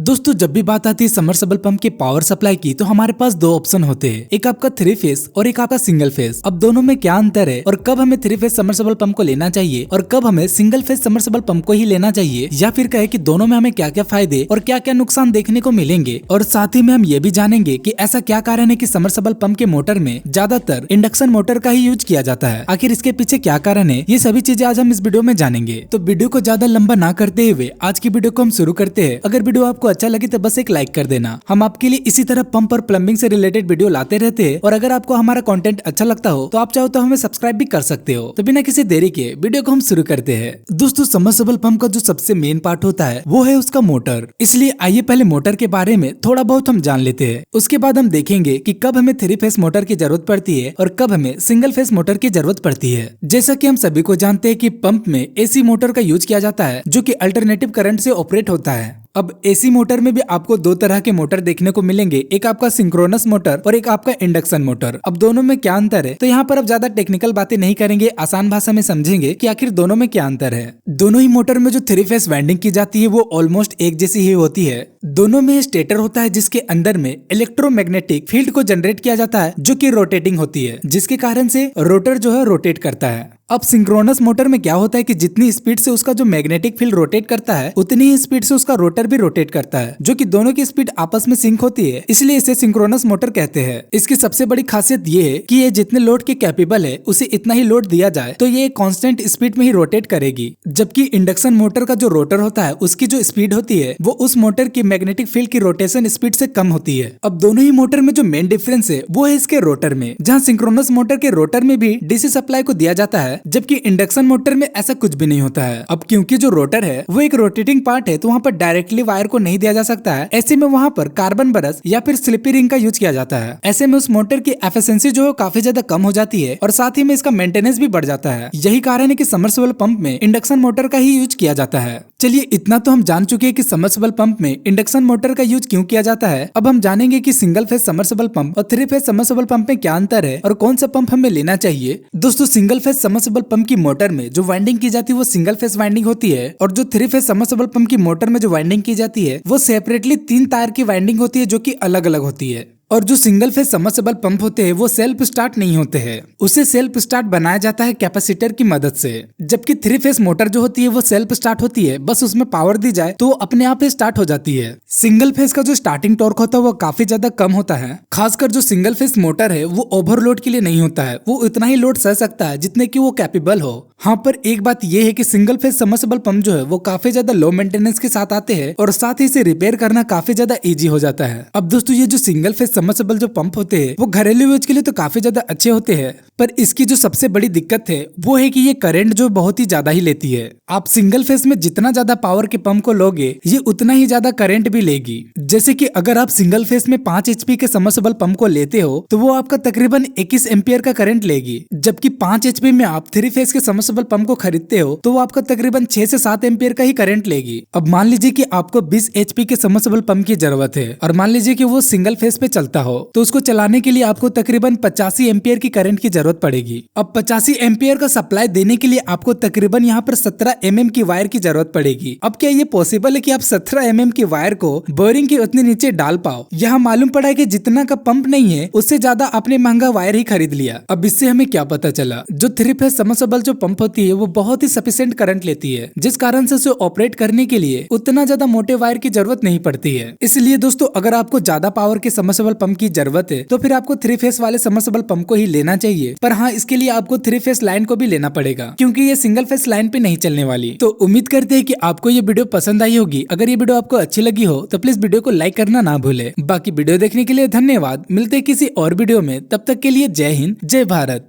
दोस्तों जब भी बात आती है समरसेबल पंप के पावर सप्लाई की तो हमारे पास दो ऑप्शन होते हैं, एक आपका 3 फेस और एक आपका सिंगल फेस। अब दोनों में क्या अंतर है और कब हमें 3 फेस समरसेबल पंप को लेना चाहिए और कब हमें सिंगल फेस समरसेबल पंप को ही लेना चाहिए, या फिर कहे कि दोनों में हमें क्या क्या फायदे और क्या क्या नुकसान देखने को मिलेंगे। और साथ ही में हम ये भी जानेंगे कि ऐसा क्या कारण है कि समरसेबल पंप के मोटर में ज्यादातर इंडक्शन मोटर का ही यूज किया जाता है। आखिर इसके पीछे क्या कारण है, ये सभी चीजें आज हम इस वीडियो में जानेंगे। तो वीडियो को ज्यादा लंबा ना करते हुए आज की वीडियो को हम शुरू करते हैं। अगर वीडियो आपको अच्छा लगे तो बस एक लाइक कर देना। हम आपके लिए इसी तरह पंप और प्लम्बिंग से रिलेटेड वीडियो लाते रहते हैं और अगर आपको हमारा कंटेंट अच्छा लगता हो तो आप चाहो तो हमें सब्सक्राइब भी कर सकते हो। तो बिना किसी देरी के वीडियो को हम शुरू करते हैं। दोस्तों सबमर्सिबल पंप का जो सबसे मेन पार्ट होता है वो है उसका मोटर। इसलिए आइए पहले मोटर के बारे में थोड़ा बहुत हम जान लेते हैं। उसके बाद हम देखेंगे कि कब हमें 3 फेस मोटर की जरूरत पड़ती है और कब हमें सिंगल फेस मोटर की जरूरत पड़ती है। जैसा कि हम सभी को जानते हैं कि पंप में एसी मोटर का यूज किया जाता है जो कि अल्टरनेटिव करंट से ऑपरेट होता है। अब एसी मोटर में भी आपको दो तरह के मोटर देखने को मिलेंगे, एक आपका सिंक्रोनस मोटर और एक आपका इंडक्शन मोटर। अब दोनों में क्या अंतर है, तो यहाँ पर अब ज्यादा टेक्निकल बातें नहीं करेंगे, आसान भाषा में समझेंगे कि आखिर दोनों में क्या अंतर है। दोनों ही मोटर में जो 3 फेस वाइंडिंग की जाती है वो ऑलमोस्ट एक जैसी ही होती है। दोनों में स्टेटर होता है जिसके अंदर में इलेक्ट्रोमैग्नेटिक फील्ड को जनरेट किया जाता है जो कि रोटेटिंग होती है, जिसके कारण से रोटर जो है रोटेट करता है। अब सिंक्रोनस मोटर में क्या होता है कि जितनी स्पीड से उसका जो मैग्नेटिक फील्ड रोटेट करता है उतनी ही स्पीड से उसका रोटर भी रोटेट करता है, जो कि दोनों की स्पीड आपस में सिंक होती है, इसलिए इसे सिंक्रोनस मोटर कहते हैं। इसकी सबसे बड़ी खासियत ये है कि ये जितने लोड के कैपेबल है उसे इतना ही लोड दिया जाए तो ये कांस्टेंट स्पीड में ही रोटेट करेगी। जबकि इंडक्शन मोटर का जो रोटर होता है उसकी जो स्पीड होती है वो उस मोटर की मैग्नेटिक फील्ड की रोटेशन स्पीड से कम होती है। अब दोनों ही मोटर में जो मेन डिफरेंस है वो है इसके रोटर में, जहाँ सिंक्रोनस मोटर के रोटर में भी डीसी सप्लाई को दिया जाता है जबकि इंडक्शन मोटर में ऐसा कुछ भी नहीं होता है। अब क्योंकि जो रोटर है वो एक रोटेटिंग पार्ट है तो वहाँ पर डायरेक्टली वायर को नहीं दिया जा सकता है। ऐसे में वहाँ पर कार्बन ब्रश या फिर स्लिपी रिंग का यूज किया जाता है। ऐसे में उस मोटर की एफिशिएंसी जो है काफी ज्यादा कम हो जाती है और साथ ही में इसका मेंटेनेंस भी बढ़ जाता है। यही कारण है कि सबमर्सिबल पंप में इंडक्शन मोटर का ही यूज किया जाता है। चलिए इतना तो हम जान चुके हैं कि सबमर्सिबल पंप में इंडक्शन मोटर का यूज क्यों किया जाता है। अब हम जानेंगे कि सिंगल फेज सबमर्सिबल पंप और 3 फेज सबमर्सिबल पंप में क्या अंतर है और कौन सा पंप हमें लेना चाहिए। दोस्तों सिंगल फेज सबमर्सिबल पंप की मोटर में जो वाइंडिंग की जाती है वो सिंगल फेज वाइंडिंग होती है और जो 3 फेज सबमर्सिबल पंप की मोटर में जो वाइंडिंग की जाती है वो सेपरेटली 3 तार की वाइंडिंग होती है जो कि अलग अलग होती है। और जो सिंगल फेज सबमर्सिबल पंप होते हैं वो सेल्फ स्टार्ट नहीं होते हैं, उसे सेल्फ स्टार्ट बनाया जाता है कैपेसिटर की मदद से। जबकि 3 फेज मोटर जो होती है वो सेल्फ स्टार्ट होती है, बस उसमें पावर दी जाए तो अपने आप ही स्टार्ट हो जाती है। सिंगल फेज का जो स्टार्टिंग टॉर्क होता है वो काफी ज्यादा कम होता है। खासकर जो सिंगल फेज मोटर है वो ओवरलोड के लिए नहीं होता है, वो इतना ही लोड सह सकता है जितने की वो कैपेबल हो। हाँ पर एक बात ये है कि सिंगल फेज सबमर्सिबल पंप जो है वो काफी ज्यादा लो मेंटेनेंस के साथ आते हैं और साथ ही इसे रिपेयर करना काफी ज्यादा इजी हो जाता है। अब दोस्तों ये जो सिंगल फेज सबमर्सिबल जो पंप होते हैं वो घरेलू यूज के लिए तो काफी ज्यादा अच्छे होते हैं, पर इसकी जो सबसे बड़ी दिक्कत है वो है कि ये करंट जो बहुत ही ज्यादा ही लेती है। आप सिंगल फेज में जितना ज्यादा पावर के पंप को लोगे ये उतना ही ज्यादा करंट भी लेगी। जैसे कि अगर आप सिंगल फेज में 5 HP के सबमर्सिबल पंप को लेते हो तो वो आपका तकरीबन 21 एम्पियर का करंट लेगी। जबकि 5 HP में आप 3 फेज के सबमर्सिबल पंप को खरीदते हो तो वो आपका तकरीबन 6 से 7 एम्पियर का ही करंट लेगी। अब मान लीजिए कि आपको 20 HP के सबमर्सिबल पंप की जरूरत है और मान लीजिए कि वो सिंगल फेज पे चलता हो तो उसको चलाने के लिए आपको तकरीबन 85 एम्पियर की करंट की जरूरत पड़ेगी। अब 85 एम्पियर का सप्लाई देने के लिए आपको तकरीबन यहाँ पर 17 mm की वायर की जरूरत पड़ेगी। अब क्या ये पॉसिबल है कि आप 17 mm की वायर को बोरिंग के उतने नीचे डाल पाओ। यहाँ मालूम पड़ा है कि जितना का पंप नहीं है उससे ज्यादा आपने महंगा वायर ही खरीद लिया। अब इससे हमें क्या पता चला, जो 3 फेज सबमर्सिबल जो पंप होती है वो बहुत ही सफिशिएंट करंट लेती है, जिस कारण से उसे ऑपरेट करने के लिए उतना ज्यादा मोटे वायर की जरूरत नहीं पड़ती है। इसलिए दोस्तों अगर आपको ज्यादा पावर के सबमर्सिबल पंप की जरूरत है तो फिर आपको 3 फेस वाले सबमर्सिबल पंप को ही लेना चाहिए। पर हाँ इसके लिए आपको 3 फेस लाइन को भी लेना पड़ेगा क्योंकि ये सिंगल फेस लाइन पे नहीं चलने वाली। तो उम्मीद करते हैं कि आपको ये वीडियो पसंद आई होगी। अगर ये वीडियो आपको अच्छी लगी हो तो प्लीज वीडियो को लाइक करना ना भूले। बाकी वीडियो देखने के लिए धन्यवाद। मिलते हैं किसी और वीडियो में, तब तक के लिए जय हिंद जय भारत।